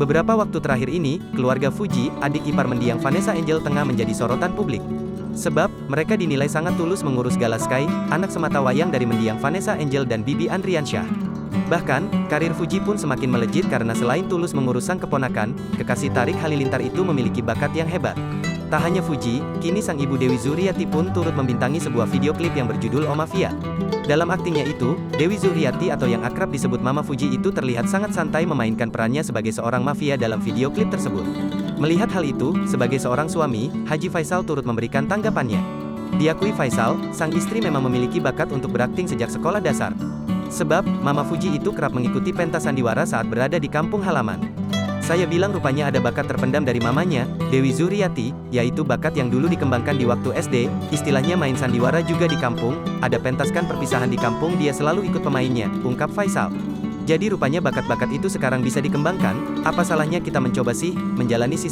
Beberapa waktu terakhir ini, keluarga Fuji, adik ipar mendiang Vanessa Angel tengah menjadi sorotan publik. Sebab, mereka dinilai sangat tulus mengurus Gala Sky, anak sematawayang dari mendiang Vanessa Angel dan Bibi Andriansyah. Bahkan, karir Fuji pun semakin melejit karena selain tulus mengurus sang keponakan, kekasih Tarik Halilintar itu memiliki bakat yang hebat. Tak hanya Fuji, kini sang ibu Dewi Zuriati pun turut membintangi sebuah video klip yang berjudul Oh Mafia. Dalam aktingnya itu, Dewi Zuriati atau yang akrab disebut Mama Fuji itu terlihat sangat santai memainkan perannya sebagai seorang mafia dalam video klip tersebut. Melihat hal itu, sebagai seorang suami, Haji Faisal turut memberikan tanggapannya. Diakui Faisal, sang istri memang memiliki bakat untuk berakting sejak sekolah dasar. Sebab, Mama Fuji itu kerap mengikuti pentas sandiwara saat berada di kampung halaman. Saya bilang rupanya ada bakat terpendam dari mamanya, Dewi Zuriati, yaitu bakat yang dulu dikembangkan di waktu SD, istilahnya main sandiwara juga di kampung, ada pentaskan perpisahan di kampung dia selalu ikut pemainnya, ungkap Faisal. Jadi rupanya bakat-bakat itu sekarang bisa dikembangkan, apa salahnya kita mencoba sih, menjalani sisa